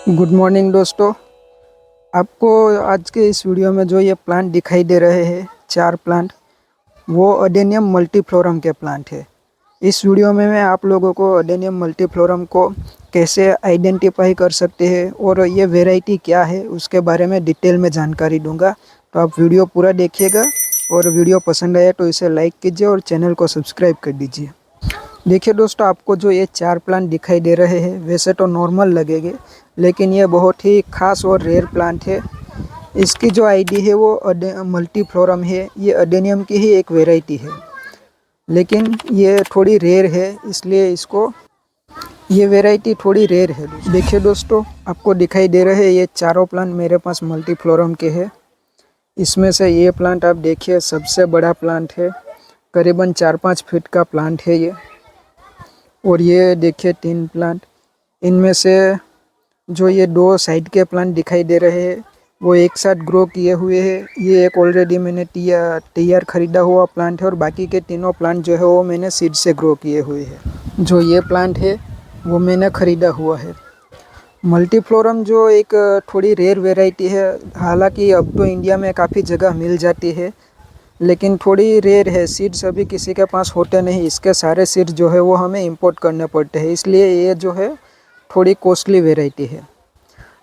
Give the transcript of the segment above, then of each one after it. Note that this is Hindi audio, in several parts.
गुड मॉर्निंग दोस्तों। आपको आज के इस वीडियो में जो ये प्लांट दिखाई दे रहे हैं 4 प्लांट, वो अडेनियम मल्टीफ्लोरम के प्लांट है। इस वीडियो में मैं आप लोगों को अडेनियम मल्टीफ्लोरम को कैसे आइडेंटिफाई कर सकते हैं और ये वैरायटी क्या है उसके बारे में डिटेल में जानकारी दूंगा। तो आप वीडियो पूरा देखिएगा और वीडियो पसंद आए तो इसे लाइक कीजिए और चैनल को सब्सक्राइब कर दीजिए। देखिए दोस्तों, आपको जो ये 4 प्लांट दिखाई दे रहे हैं वैसे तो नॉर्मल लगेंगे, लेकिन ये बहुत ही खास और रेयर प्लांट है। इसकी जो आईडी है वो मल्टीफ्लोरम है। ये अडेनियम की ही एक वैरायटी है, लेकिन ये थोड़ी रेयर है, इसलिए इसको ये वैरायटी थोड़ी रेयर है। देखिए दोस्तों, आपको दिखाई दे रहे हैं ये चारों प्लांट मेरे पास मल्टीफ्लोरम के हैं। इसमें से ये प्लांट आप देखिए सबसे बड़ा प्लांट है, करीबन 4-5 फीट का प्लांट है ये। और ये देखिए 3 प्लांट, इनमें से जो ये 2 साइड के प्लांट दिखाई दे रहे हैं वो एक साथ ग्रो किए हुए हैं। ये एक ऑलरेडी मैंने तैयार खरीदा हुआ प्लांट है और बाकी के तीनों प्लांट जो है वो मैंने सीड से ग्रो किए हुए हैं। जो ये प्लांट है वो मैंने ख़रीदा हुआ है। मल्टीफ्लोरम जो एक थोड़ी रेयर वैरायटी है, हालांकि अब तो इंडिया में काफ़ी जगह मिल जाती है, लेकिन थोड़ी रेयर है। सीड्स अभी किसी के पास होते नहीं, इसके सारे सीड्स जो है वो हमें इंपोर्ट करने पड़ते हैं, इसलिए ये जो है थोड़ी कॉस्टली वैरायटी है।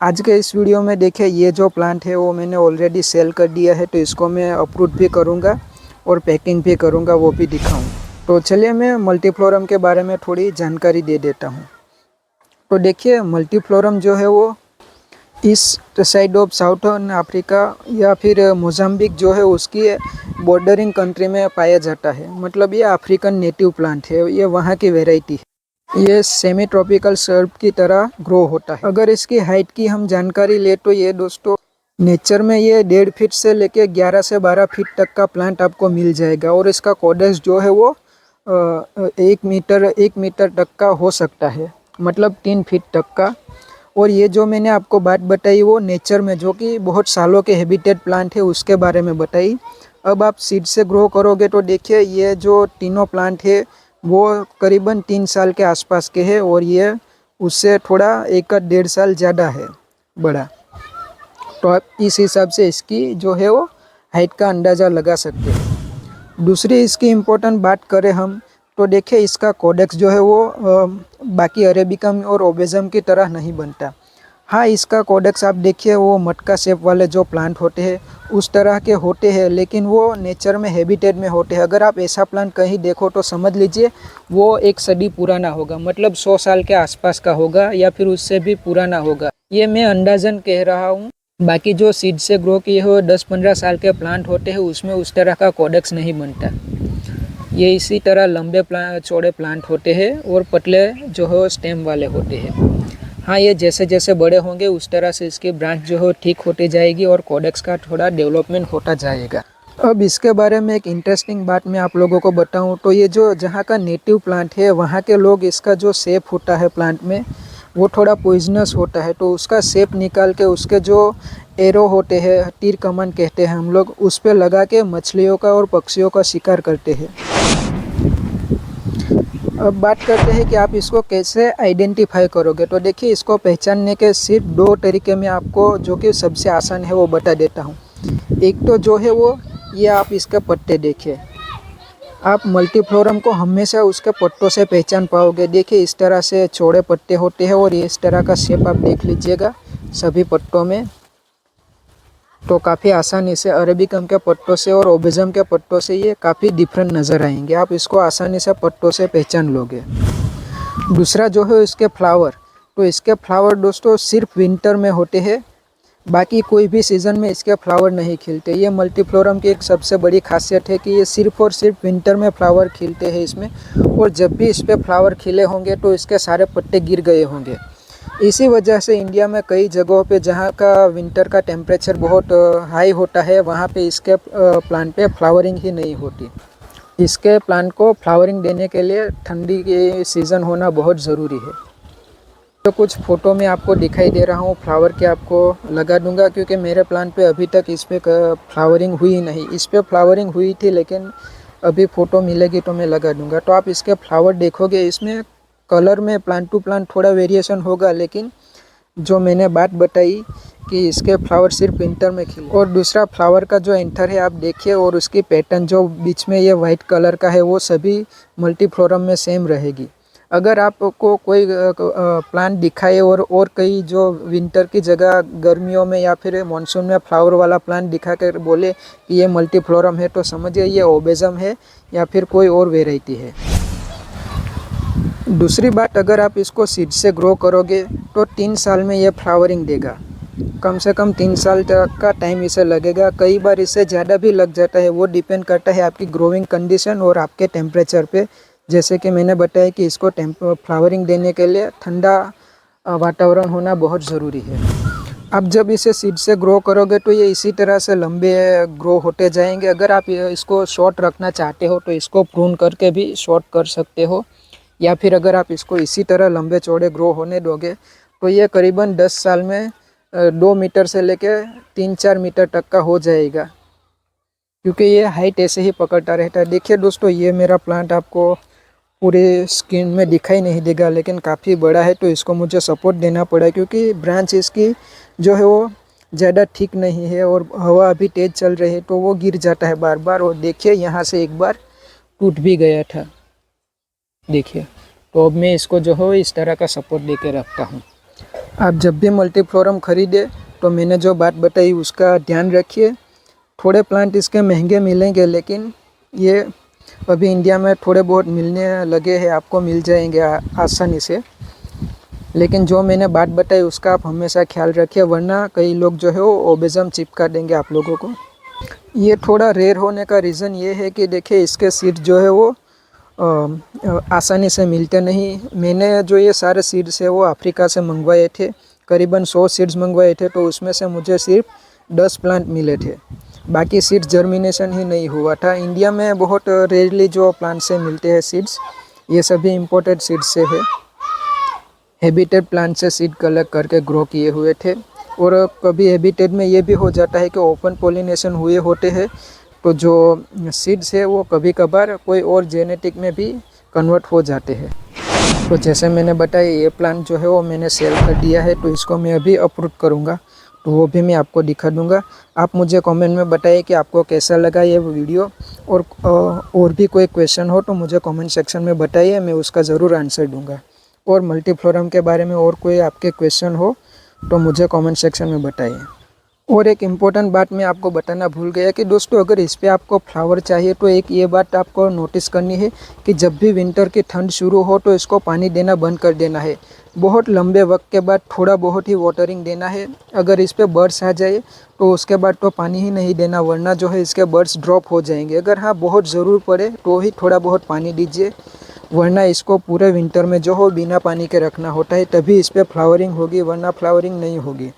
आज के इस वीडियो में देखिए ये जो प्लांट है वो मैंने ऑलरेडी सेल कर दिया है, तो इसको मैं अप्रूव भी करूँगा और पैकिंग भी करूँगा, वो भी दिखाऊँ। तो चलिए मैं मल्टीफ्लोरम के बारे में थोड़ी जानकारी दे देता हूँ। तो देखिए मल्टीफ्लोरम जो है वो east side of southern Africa या फिर मोजाम्बिक जो है उसकी बॉर्डरिंग कंट्री में पाया जाता है। मतलब ये अफ्रीकन नेटिव प्लांट है, ये वहाँ की वैरायटी है। ये सेमी ट्रॉपिकल सर्ब की तरह ग्रो होता है। अगर इसकी हाइट की हम जानकारी ले तो ये दोस्तों नेचर में ये 1.5 फीट से लेके 11 से 12 फीट तक का प्लांट आपको मिल जाएगा। और इसका कोडेक्स जो है वो 1 मीटर तक का हो सकता है, मतलब 3 फीट तक का। और ये जो मैंने आपको बात बताई वो नेचर में जो कि बहुत सालों के हैबिटेट प्लांट है उसके बारे में बताई। अब आप सीड से ग्रो करोगे तो देखिए ये जो तीनों प्लांट है वो करीबन 3 साल के आसपास के हैं और ये उससे थोड़ा 1-1.5 साल ज़्यादा है बड़ा। तो आप इस हिसाब से इसकी जो है वो हाइट का अंदाज़ा लगा सकते हैं। दूसरी इसकी इम्पोर्टेंट बात करें हम तो देखिए इसका कोडेक्स जो है वो बाकी अरेबिकम और ओबेजम की तरह नहीं बनता। हाँ, इसका कोडेक्स आप देखिए वो मटका शेप वाले जो प्लांट होते हैं उस तरह के होते हैं, लेकिन वो नेचर में हैबिटेट में होते हैं। अगर आप ऐसा प्लांट कहीं देखो तो समझ लीजिए वो 1 सदी पुराना होगा, मतलब 100 साल के आसपास का होगा या फिर उससे भी पुराना होगा। ये मैं अंदाजन कह रहा हूँ। बाकी जो सीड से ग्रो किए हुए 10-15 साल के प्लांट होते हैं उसमें उस तरह का कोडेक्स नहीं बनता। ये इसी तरह लंबे चौड़े प्लांट होते हैं और पतले जो है स्टेम वाले होते हैं। हाँ, ये जैसे जैसे बड़े होंगे उस तरह से इसकी ब्रांच जो है ठीक होती जाएगी और कोडेक्स का थोड़ा डेवलपमेंट होता जाएगा। अब इसके बारे में एक इंटरेस्टिंग बात मैं आप लोगों को बताऊं तो ये जो जहाँ का नेटिव प्लांट है वहाँ के लोग इसका जो शेप होता है प्लांट में वो थोड़ा पॉइजनस होता है, तो उसका शेप निकाल के उसके जो एरो होते हैं, तीर कमान कहते हैं हम लोग, उस पर लगा के मछलियों का और पक्षियों का शिकार करते हैं। अब बात करते हैं कि आप इसको कैसे आइडेंटिफाई करोगे। तो देखिए इसको पहचानने के सिर्फ 2 तरीके में आपको जो कि सबसे आसान है वो बता देता हूँ। एक तो जो है वो ये आप इसके पत्ते देखिए, आप मल्टीफ्लोरम को हमेशा उसके पत्तों से पहचान पाओगे। देखिए इस तरह से चौड़े पत्ते होते हैं और इस तरह का शेप आप देख लीजिएगा सभी पत्तों में। तो काफ़ी आसानी से अरेबिकम के पत्तों से और ओबेजम के पत्तों से ये काफ़ी डिफरेंट नज़र आएंगे। आप इसको आसानी से पत्तों से पहचान लोगे। दूसरा जो है इसके फ्लावर, तो इसके फ्लावर दोस्तों सिर्फ विंटर में होते हैं, बाकी कोई भी सीज़न में इसके फ्लावर नहीं खिलते। ये मल्टीफ्लोरम की एक सबसे बड़ी खासियत है कि ये सिर्फ और सिर्फ विंटर में फ्लावर खिलते हैं इसमें। और जब भी इस पर फ्लावर खिले होंगे तो इसके सारे पत्ते गिर गए होंगे। इसी वजह से इंडिया में कई जगहों पे जहाँ का विंटर का टेम्परेचर बहुत हाई होता है वहाँ पे इसके प्लांट पे फ्लावरिंग ही नहीं होती। इसके प्लांट को फ्लावरिंग देने के लिए ठंडी की सीज़न होना बहुत ज़रूरी है। तो कुछ फ़ोटो में आपको दिखाई दे रहा हूँ, फ्लावर के आपको लगा दूंगा, क्योंकि मेरे प्लांट पे अभी तक इस पर फ्लावरिंग हुई नहीं। इस पर फ्लावरिंग हुई थी लेकिन अभी फ़ोटो मिलेगी तो मैं लगा दूंगा। तो आप इसके फ्लावर देखोगे, इसमें कलर में प्लांट टू प्लांट थोड़ा वेरिएशन होगा, लेकिन जो मैंने बात बताई कि इसके फ्लावर सिर्फ विंटर में खिले। और दूसरा फ्लावर का जो एंथर है आप देखिए, और उसकी पैटर्न जो बीच में ये वाइट कलर का है वो सभी मल्टीफ्लोरम में सेम रहेगी। अगर आपको कोई प्लांट दिखाए और कई जो विंटर की जगह गर्मियों में या फिर मानसून में फ्लावर वाला प्लांट दिखा कर बोले कि ये मल्टीफ्लोरम है, तो समझिए ये ओबेजम है या फिर कोई और वेराइटी है। दूसरी बात, अगर आप इसको सीड से ग्रो करोगे तो 3 साल में ये फ्लावरिंग देगा। कम से कम 3 साल तक का टाइम इसे लगेगा, कई बार इससे ज़्यादा भी लग जाता है। वो डिपेंड करता है आपकी ग्रोइंग कंडीशन और आपके टेम्परेचर पे। जैसे कि मैंने बताया कि इसको फ्लावरिंग देने के लिए ठंडा वातावरण होना बहुत ज़रूरी है। आप जब इसे सीड से ग्रो करोगे तो ये इसी तरह से लंबे ग्रो होते जाएंगे। अगर आप इसको शॉर्ट रखना चाहते हो तो इसको प्रून करके भी शॉर्ट कर सकते हो, या फिर अगर आप इसको इसी तरह लंबे चौड़े ग्रो होने दोगे तो ये करीबन 10 साल में 2 मीटर से लेके 3-4 मीटर तक का हो जाएगा, क्योंकि ये हाइट ऐसे ही पकड़ता रहता है। देखिए दोस्तों, ये मेरा प्लांट आपको पूरे स्क्रीन में दिखाई नहीं देगा, लेकिन काफ़ी बड़ा है तो इसको मुझे सपोर्ट देना पड़ा, क्योंकि ब्रांच इसकी जो है वो ज़्यादा ठीक नहीं है और हवा अभी तेज़ चल रही है तो वो गिर जाता है बार बार। और देखिए यहाँ से एक बार टूट भी गया था, देखिए। तो अब मैं इसको जो है इस तरह का सपोर्ट दे के रखता हूँ। आप जब भी मल्टीफ्लोरम खरीदे तो मैंने जो बात बताई उसका ध्यान रखिए। थोड़े प्लांट इसके महंगे मिलेंगे, लेकिन ये अभी इंडिया में थोड़े बहुत मिलने लगे हैं, आपको मिल जाएंगे आसानी से। लेकिन जो मैंने बात बताई उसका आप हमेशा ख्याल रखिए, वरना कई लोग जो है वो ओबेजम चिपका देंगे आप लोगों को। ये थोड़ा रेयर होने का रीज़न ये है कि देखिए इसके सीड जो है वो आसानी से मिलते नहीं। मैंने जो ये सारे सीड्स है वो अफ्रीका से मंगवाए थे, करीबन 100 सीड्स मंगवाए थे, तो उसमें से मुझे सिर्फ 10 प्लांट मिले थे, बाकी सीड्स जर्मिनेशन ही नहीं हुआ था। इंडिया में बहुत रेयरली जो प्लांट से मिलते हैं सीड्स, ये सभी इम्पोर्टेड सीड्स से है। हैबिटेट प्लांट से सीड कलेक्ट करके ग्रो किए हुए थे। और कभी हैबिटेट में ये भी हो जाता है कि ओपन पॉलिनेशन हुए होते हैं, तो जो सीड्स है वो कभी कभार कोई और जेनेटिक में भी कन्वर्ट हो जाते हैं। तो जैसे मैंने बताया ये प्लांट जो है वो मैंने सेल कर दिया है, तो इसको मैं अभी अपरूट करूँगा, तो वो भी मैं आपको दिखा दूँगा। आप मुझे कमेंट में बताइए कि आपको कैसा लगा ये वीडियो, और भी कोई क्वेश्चन हो तो मुझे कमेंट सेक्शन में बताइए, मैं उसका ज़रूर आंसर दूँगा। और मल्टीफ्लोरम के बारे में और कोई आपके क्वेश्चन हो तो मुझे कमेंट सेक्शन में बताइए। और एक इम्पॉर्टेंट बात मैं आपको बताना भूल गया कि दोस्तों, अगर इस पे आपको फ्लावर चाहिए तो एक ये बात आपको नोटिस करनी है कि जब भी विंटर की ठंड शुरू हो तो इसको पानी देना बंद कर देना है। बहुत लंबे वक्त के बाद थोड़ा बहुत ही वाटरिंग देना है। अगर इस पे बर्ड्स आ जाए तो उसके बाद तो पानी ही नहीं देना, वरना जो है इसके बर्ड्स ड्रॉप हो जाएंगे। अगर हाँ बहुत ज़रूर पड़े तो ही थोड़ा बहुत पानी दीजिए, वरना इसको पूरे विंटर में जो हो बिना पानी के रखना होता है, तभी इस पर फ्लावरिंग होगी, वरना फ्लावरिंग नहीं होगी।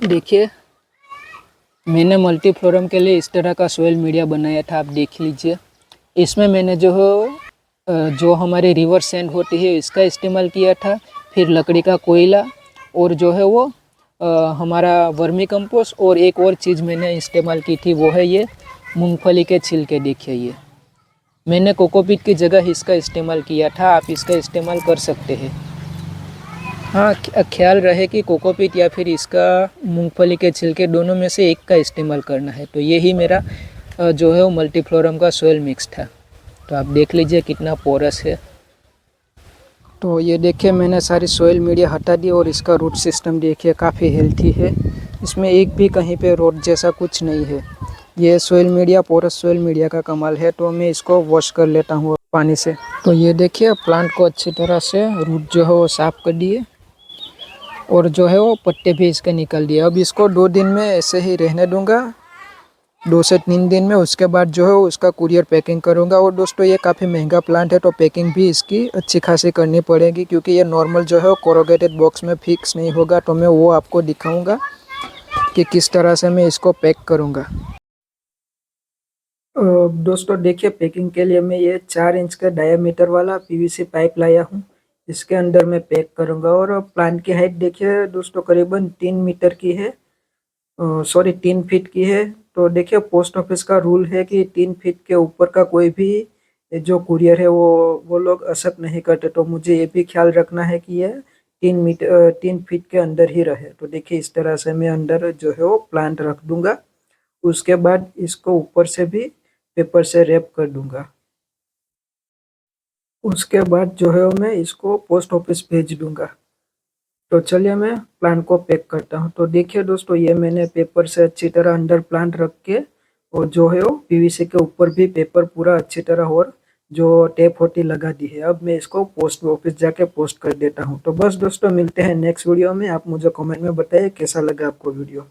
देखिए मैंने मल्टीफ्लोरम के लिए इस तरह का सोयल मीडिया बनाया था, आप देख लीजिए। इसमें मैंने जो हमारी रिवर सैंड होती है इसका इस्तेमाल किया था, फिर लकड़ी का कोयला, और जो है वो हमारा वर्मी कंपोस्ट, और एक और चीज़ मैंने इस्तेमाल की थी वो है ये मूंगफली के छिलके। देखिए ये मैंने कोकोपीट की जगह इसका इस्तेमाल किया था, आप इसका इस्तेमाल कर सकते हैं। हाँ, ख्याल रहे कि कोकोपीट या फिर इसका मूंगफली के छिलके दोनों में से एक का इस्तेमाल करना है। तो यही मेरा जो है वो मल्टीफ्लोरम का सोयल मिक्स था। तो आप देख लीजिए कितना पोरस है। तो ये देखिए मैंने सारी सोयल मीडिया हटा दी, और इसका रूट सिस्टम देखिए काफ़ी हेल्थी है, इसमें एक भी कहीं पे रोट जैसा कुछ नहीं है। ये सोयल मीडिया पोरस सोयल मीडिया का कमाल है। तो मैं इसको वॉश कर लेता हूँ पानी से। तो ये देखिए प्लांट को अच्छी तरह से रूट जो है वो साफ़ कर दिए, और जो है वो पत्ते भी इसके निकल दिए। अब इसको 2 दिन में ऐसे ही रहने दूंगा, 2 से 3 दिन में। उसके बाद जो है उसका कुरियर पैकिंग करूंगा। और दोस्तों ये काफ़ी महंगा प्लांट है, तो पैकिंग भी इसकी अच्छी खासी करनी पड़ेगी, क्योंकि ये नॉर्मल जो है कोरोगेटेड बॉक्स में फिक्स नहीं होगा। तो मैं वो आपको दिखाऊंगा कि किस तरह से मैं इसको पैक करूंगा। दोस्तों देखिए, पैकिंग के लिए मैं ये 4 इंच का डायामीटर वाला पीवीसी पाइप लाया हूँ। इसके अंदर मैं पैक करूँगा। और प्लांट की हाइट देखिए दोस्तों, करीबन 3 मीटर की है, सॉरी 3 फीट की है। तो देखिए, पोस्ट ऑफिस का रूल है कि 3 फीट के ऊपर का कोई भी जो कुरियर है वो लोग एक्सेप्ट नहीं करते। तो मुझे ये भी ख्याल रखना है कि ये 3 फीट के अंदर ही रहे। तो देखिए, इस तरह से मैं अंदर जो है वो प्लांट रख दूंगा। उसके बाद इसको ऊपर से भी पेपर से रैप कर दूंगा। उसके बाद जो है मैं इसको पोस्ट ऑफिस भेज दूंगा। तो चलिए मैं प्लांट को पैक करता हूँ। तो देखिए दोस्तों, ये मैंने पेपर से अच्छी तरह अंडर प्लांट रख के, और जो है वो पीवीसी के ऊपर भी पेपर पूरा अच्छी तरह और जो टेप होती लगा दी है। अब मैं इसको पोस्ट ऑफिस जाके पोस्ट कर देता हूँ। तो बस दोस्तों, मिलते हैं नेक्स्ट वीडियो में। आप मुझे कमेंट में बताइए कैसा लगा आपको वीडियो।